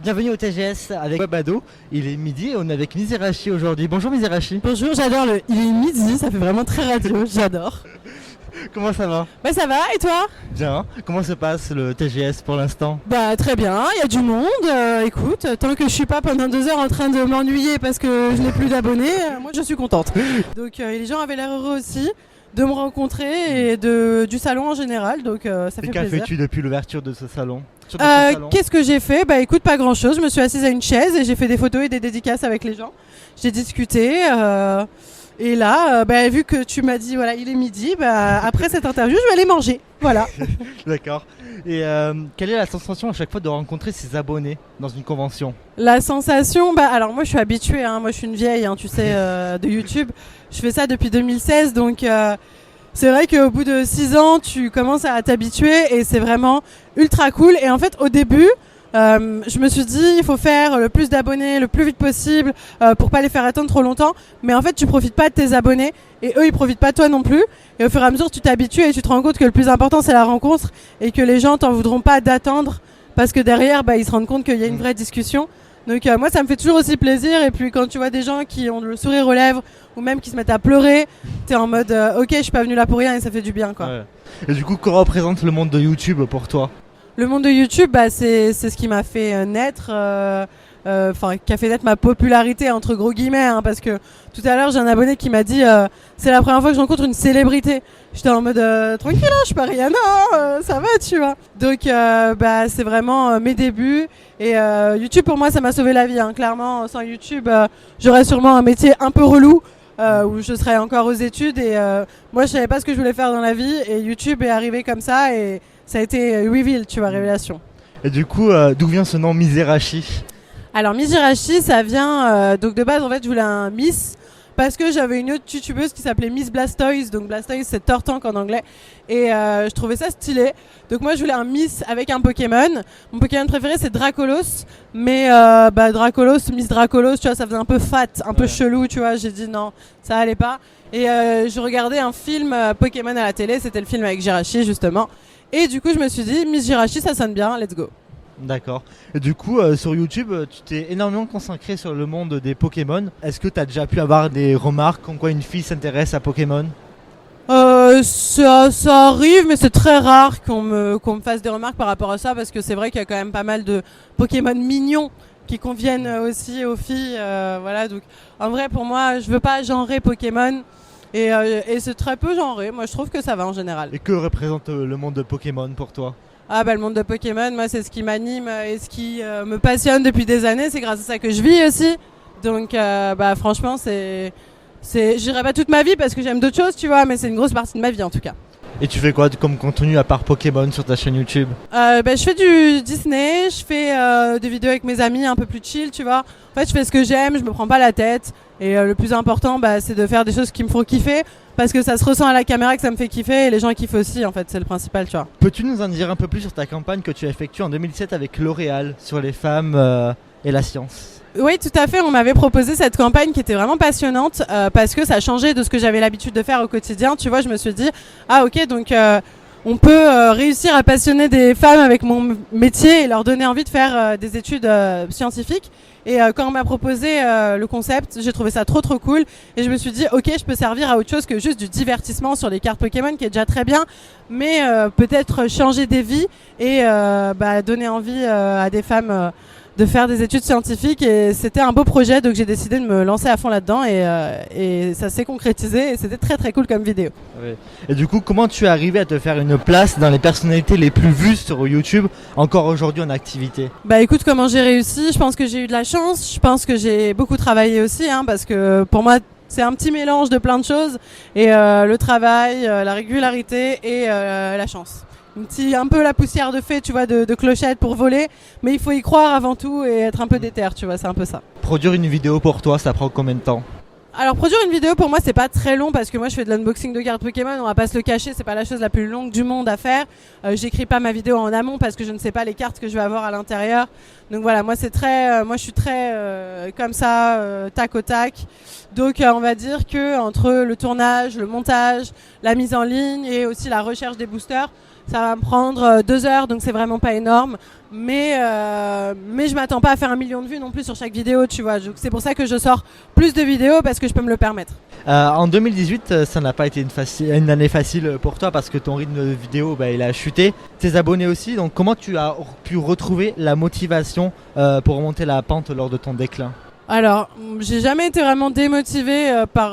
Bienvenue au TGS avec Webado. Il est midi et on est avec Mizerachi aujourd'hui. Bonjour Mizerachi. Bonjour, j'adore le il est midi, ça fait vraiment très radio, j'adore. Comment ça va? Bah ça va, et toi? Bien. Comment se passe le TGS pour l'instant? Bah très bien, il y a du monde, écoute, tant que je suis pas pendant 2 heures en train de m'ennuyer parce que je n'ai plus d'abonnés, moi je suis contente. Donc les gens avaient l'air heureux aussi de me rencontrer et du salon en général, donc ça fait Et plaisir. qu'as fait-tu depuis l'ouverture de ce salon? Qu'est-ce que j'ai fait? Bah écoute, pas grand chose, je me suis assise à une chaise et j'ai fait des photos et des dédicaces avec les gens. J'ai discuté, et là, vu que tu m'as dit voilà il est midi, après cette interview je vais aller manger, voilà. D'accord. Et quelle est la sensation à chaque fois de rencontrer ses abonnés dans une convention? La sensation, alors moi je suis habituée, moi je suis une vieille, tu sais, de YouTube. Je fais ça depuis 2016, donc c'est vrai qu'au bout de 6 ans, tu commences à t'habituer et c'est vraiment ultra cool. Et en fait, au début, je me suis dit, il faut faire le plus d'abonnés le plus vite possible pour pas les faire attendre trop longtemps. Mais en fait, tu profites pas de tes abonnés et eux, ils profitent pas de toi non plus. Et au fur et à mesure, tu t'habitues et tu te rends compte que le plus important, c'est la rencontre et que les gens t'en voudront pas d'attendre parce que derrière, ils se rendent compte qu'il y a une vraie discussion. Donc moi, ça me fait toujours aussi plaisir. Et puis quand tu vois des gens qui ont le sourire aux lèvres ou même qui se mettent à pleurer, t'es en mode ok, je suis pas venu là pour rien et ça fait du bien, quoi. Ouais. Et du coup, que représente le monde de YouTube pour toi? Le monde de YouTube, c'est ce qui m'a fait naître, qui a fait naître ma popularité entre gros guillemets, parce que tout à l'heure j'ai un abonné qui m'a dit c'est la première fois que je rencontre une célébrité. J'étais en mode tranquille, je suis pas Rihanna, ça va, tu vois. Donc c'est vraiment mes débuts et YouTube pour moi ça m'a sauvé la vie, clairement. Sans YouTube, j'aurais sûrement un métier un peu relou. Où je serais encore aux études et moi je savais pas ce que je voulais faire dans la vie et YouTube est arrivé comme ça et ça a été reveal, tu vois, révélation. Et du coup, d'où vient ce nom Mizerachi? Alors Mizerachi, ça vient donc de base en fait je voulais un Miss parce que j'avais une autre youtubeuse qui s'appelait Miss Blastoise, donc Blastoise c'est Tortank en anglais et je trouvais ça stylé. Donc moi je voulais un Miss avec un Pokémon. Mon Pokémon préféré c'est Dracolos, mais Dracolos, Miss Dracolos, tu vois, ça faisait un peu fat, un peu chelou, tu vois. J'ai dit non, ça allait pas. Et je regardais un film Pokémon à la télé, c'était le film avec Jirachi justement. Et du coup je me suis dit Miss Jirachi ça sonne bien, let's go. D'accord. Et du coup, sur YouTube, tu t'es énormément consacré sur le monde des Pokémon. Est-ce que tu as déjà pu avoir des remarques comme quoi une fille s'intéresse à Pokémon? Ça arrive, mais c'est très rare qu'on me fasse des remarques par rapport à ça, parce que c'est vrai qu'il y a quand même pas mal de Pokémon mignons qui conviennent aussi aux filles. Voilà, donc en vrai, pour moi, je veux pas genrer Pokémon. Et c'est très peu genré. Moi, je trouve que ça va en général. Et que représente le monde de Pokémon pour toi? Le monde de Pokémon, moi, c'est ce qui m'anime et ce qui me passionne depuis des années. C'est grâce à ça que je vis aussi. Donc, franchement, je dirais pas toute ma vie parce que j'aime d'autres choses, tu vois, mais c'est une grosse partie de ma vie en tout cas. Et tu fais quoi comme contenu à part Pokémon sur ta chaîne YouTube? Je fais du Disney, je fais des vidéos avec mes amis un peu plus chill, tu vois. En fait, je fais ce que j'aime, je me prends pas la tête. Et le plus important, c'est de faire des choses qui me font kiffer. Parce que ça se ressent à la caméra que ça me fait kiffer et les gens kiffent aussi, en fait, c'est le principal, tu vois. Peux-tu nous en dire un peu plus sur ta campagne que tu as effectuée en 2007 avec L'Oréal sur les femmes et la science? Oui, tout à fait. On m'avait proposé cette campagne qui était vraiment passionnante parce que ça changeait de ce que j'avais l'habitude de faire au quotidien. Tu vois, je me suis dit, ok, donc on peut réussir à passionner des femmes avec mon métier et leur donner envie de faire des études scientifiques. Et quand on m'a proposé le concept, j'ai trouvé ça trop cool. Et je me suis dit, ok, je peux servir à autre chose que juste du divertissement sur les cartes Pokémon, qui est déjà très bien. Mais peut-être changer des vies et donner envie à des femmes de faire des études scientifiques. Et c'était un beau projet, donc j'ai décidé de me lancer à fond là-dedans. Et ça s'est concrétisé et c'était très cool comme vidéo. Oui. Et du coup, comment tu es arrivé à te faire une place dans les personnalités les plus vues sur YouTube, encore aujourd'hui en activité? Écoute, comment j'ai réussi? Je pense que j'ai eu de la chance. Je pense que j'ai beaucoup travaillé aussi, parce que pour moi, c'est un petit mélange de plein de choses. Et le travail, la régularité et la chance. Un peu la poussière de fée, tu vois, de clochette pour voler. Mais il faut y croire avant tout et être un peu déter, tu vois, c'est un peu ça. Produire une vidéo pour toi, ça prend combien de temps? Alors produire une vidéo pour moi c'est pas très long parce que moi je fais de l'unboxing de cartes Pokémon, on va pas se le cacher, c'est pas la chose la plus longue du monde à faire. J'écris pas ma vidéo en amont parce que je ne sais pas les cartes que je vais avoir à l'intérieur. Donc voilà, moi c'est moi je suis très comme ça, tac au tac. Donc on va dire que entre le tournage, le montage, la mise en ligne et aussi la recherche des boosters, ça va me prendre 2 heures, donc c'est vraiment pas énorme. Mais je m'attends pas à faire 1 million de vues non plus sur chaque vidéo, tu vois. C'est pour ça que je sors plus de vidéos parce que je peux me le permettre. En 2018, ça n'a pas été une année facile pour toi parce que ton rythme de vidéo il a chuté. Tes abonnés aussi, donc comment tu as pu retrouver la motivation pour remonter la pente lors de ton déclin? Alors, j'ai jamais été vraiment démotivée par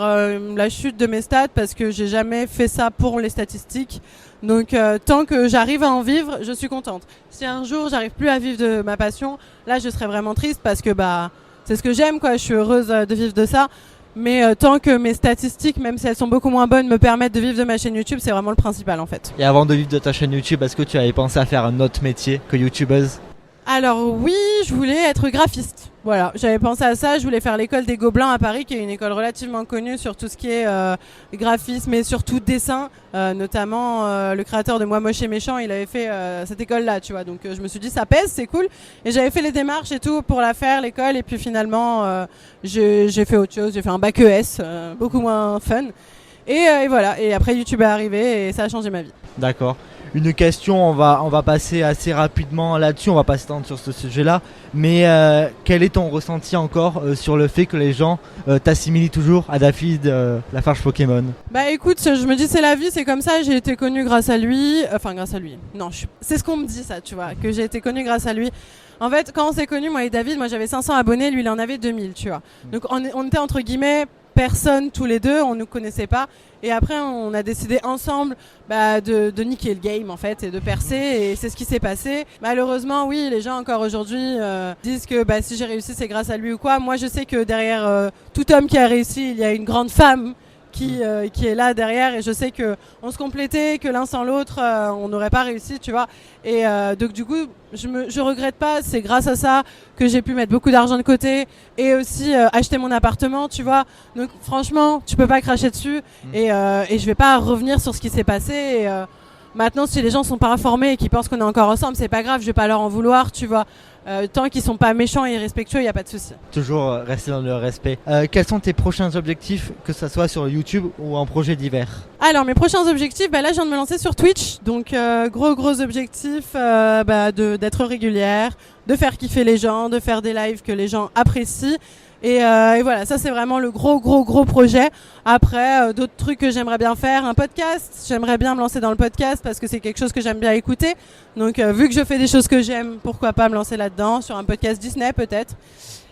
la chute de mes stats parce que j'ai jamais fait ça pour les statistiques. Donc, tant que j'arrive à en vivre, je suis contente. Si un jour j'arrive plus à vivre de ma passion, là je serais vraiment triste parce que c'est ce que j'aime, quoi. Je suis heureuse de vivre de ça. Mais tant que mes statistiques, même si elles sont beaucoup moins bonnes, me permettent de vivre de ma chaîne YouTube, c'est vraiment le principal en fait. Et avant de vivre de ta chaîne YouTube, est-ce que tu avais pensé à faire un autre métier que YouTubeuse? Alors oui, je voulais être graphiste. Voilà, j'avais pensé à ça. Je voulais faire l'école des Gobelins à Paris, qui est une école relativement connue sur tout ce qui est graphisme et surtout dessin. Notamment le créateur de Moi Moche et Méchant, il avait fait cette école-là, tu vois. Donc je me suis dit ça pèse, c'est cool. Et j'avais fait les démarches et tout pour la faire, l'école. Et puis finalement, j'ai fait autre chose. J'ai fait un bac ES, beaucoup moins fun. Et voilà. Et après YouTube est arrivé et ça a changé ma vie. D'accord. Une question, on va passer assez rapidement là-dessus, on va pas s'étendre sur ce sujet-là, mais quel est ton ressenti encore sur le fait que les gens t'assimilent toujours à David Lafarge Pokémon? Bah écoute, je me dis c'est la vie, c'est comme ça, j'ai été connue grâce à lui, non, c'est ce qu'on me dit ça, tu vois, que j'ai été connue grâce à lui. En fait, quand on s'est connus, moi et David, moi j'avais 500 abonnés, lui il en avait 2000, tu vois. Donc on était entre guillemets personne tous les deux, on ne nous connaissait pas. Et après, on a décidé ensemble de niquer le game en fait et de percer. Et c'est ce qui s'est passé. Malheureusement, oui, les gens encore aujourd'hui disent que si j'ai réussi, c'est grâce à lui ou quoi. Moi, je sais que derrière tout homme qui a réussi, il y a une grande femme qui est là derrière. Et je sais qu'on se complétait, que l'un sans l'autre, on n'aurait pas réussi, tu vois. Et donc du coup, je regrette pas. C'est grâce à ça que j'ai pu mettre beaucoup d'argent de côté et aussi acheter mon appartement, tu vois. Donc franchement, tu peux pas cracher dessus et je vais pas revenir sur ce qui s'est passé. Et, maintenant, si les gens sont pas informés et qu'ils pensent qu'on est encore ensemble, c'est pas grave. Je vais pas leur en vouloir, tu vois. Tant qu'ils sont pas méchants et irrespectueux, il y a pas de souci. Toujours rester dans le respect. Quels sont tes prochains objectifs, que ce soit sur YouTube ou en projet divers? Alors mes prochains objectifs, là je viens de me lancer sur Twitch, donc gros objectif d'être régulière, de faire kiffer les gens, de faire des lives que les gens apprécient. Et voilà, ça c'est vraiment le gros projet. Après, d'autres trucs que j'aimerais bien faire, un podcast. J'aimerais bien me lancer dans le podcast parce que c'est quelque chose que j'aime bien écouter. Donc vu que je fais des choses que j'aime, pourquoi pas me lancer là-dedans, sur un podcast Disney peut-être.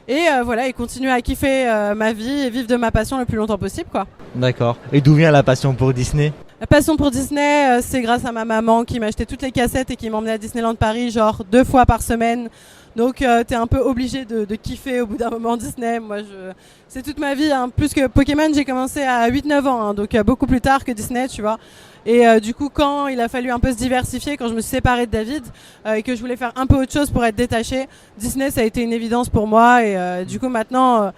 Et voilà, et continuer à kiffer ma vie et vivre de ma passion le plus longtemps possible, quoi. D'accord. Et d'où vient la passion pour Disney? La passion pour Disney, c'est grâce à ma maman qui m'achetait toutes les cassettes et qui m'emmenait à Disneyland Paris genre 2 fois par semaine. Donc t'es un peu obligé de kiffer au bout d'un moment Disney. Moi, c'est toute ma vie, hein. Plus que Pokémon, j'ai commencé à 8-9 ans, hein, donc beaucoup plus tard que Disney, tu vois. Et du coup, quand il a fallu un peu se diversifier, quand je me suis séparée de David et que je voulais faire un peu autre chose pour être détachée, Disney, ça a été une évidence pour moi. Et du coup, maintenant,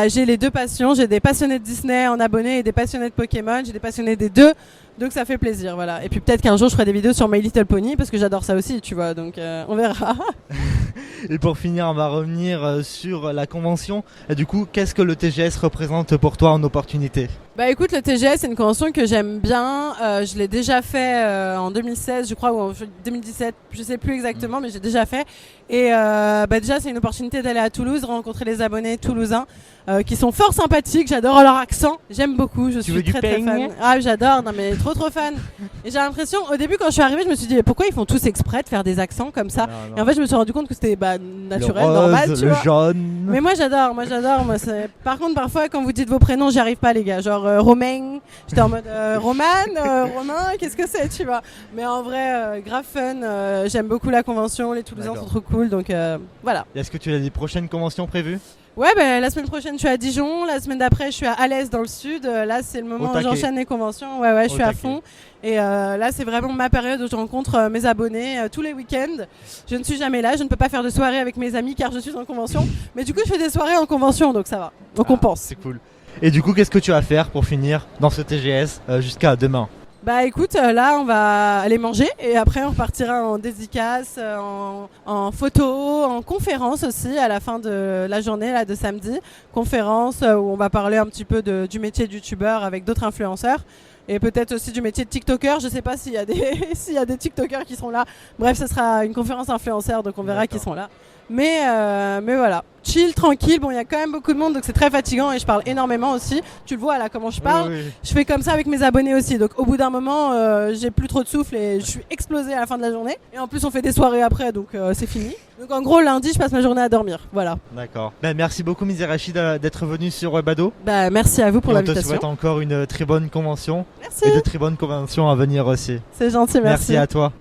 j'ai les deux passions. J'ai des passionnés de Disney en abonnés et des passionnés de Pokémon. J'ai des passionnés des deux. Donc ça fait plaisir, voilà. Et puis peut-être qu'un jour, je ferai des vidéos sur My Little Pony parce que j'adore ça aussi, tu vois. Donc on verra. Et pour finir, on va revenir sur la convention. Et du coup, qu'est-ce que le TGS représente pour toi en opportunité? Écoute, le TGS, c'est une convention que j'aime bien. Je l'ai déjà fait en 2016, je crois, ou en 2017, je sais plus exactement, mais j'ai déjà fait. Et déjà, c'est une opportunité d'aller à Toulouse, rencontrer les abonnés toulousains qui sont fort sympathiques. J'adore leur accent, j'aime beaucoup. Je suis très fan. Ah, j'adore, non mais trop fan. Et j'ai l'impression, au début, quand je suis arrivée, je me suis dit mais pourquoi ils font tous exprès de faire des accents comme ça? Non. Et en fait, je me suis rendu compte que c'était naturel, rose, normal, tu le vois. jaune. Mais moi, j'adore. Par contre, parfois, quand vous dites vos prénoms, j'y arrive pas, les gars. Genre Romain, j'étais en mode Roman, Romain, qu'est-ce que c'est, tu vois. Mais en vrai, grave fun. J'aime beaucoup la convention, les Toulousains sont trop cool, donc voilà. Est-ce que tu as des prochaines conventions prévues? Ouais, la semaine prochaine, je suis à Dijon. La semaine d'après, je suis à Alès dans le sud. Là, c'est le moment où j'enchaîne les conventions. Ouais, je suis à fond. Et là, c'est vraiment ma période où je rencontre mes abonnés tous les week-ends. Je ne suis jamais là. Je ne peux pas faire de soirée avec mes amis car je suis en convention. Mais du coup, je fais des soirées en convention, donc ça va. Donc on pense. C'est cool. Et du coup, qu'est-ce que tu vas faire pour finir dans ce TGS jusqu'à demain? Écoute, là on va aller manger et après on repartira en dédicace, en photo, en conférence aussi à la fin de la journée là, de samedi. Conférence où on va parler un petit peu du métier de youtubeur avec d'autres influenceurs. et peut-être aussi du métier de TikToker. Je sais pas s'il y a des s'il y a des TikTokers qui seront là. Bref, ce sera une conférence influenceur, donc on verra qui sont là. Mais voilà, chill, tranquille. Bon, il y a quand même beaucoup de monde, donc c'est très fatigant et je parle énormément aussi. Tu le vois là comment je parle. Oui. Je fais comme ça avec mes abonnés aussi. Donc au bout d'un moment, j'ai plus trop de souffle et je suis explosée à la fin de la journée. Et en plus, on fait des soirées après, donc c'est fini. Donc en gros, lundi, je passe ma journée à dormir. Voilà. D'accord. Merci beaucoup Mizrachi d'être venu sur Webado. Merci à vous pour l'invitation. On te souhaite encore une très bonne convention. Merci. Et de très bonnes conventions à venir aussi. C'est gentil, merci. Merci à toi.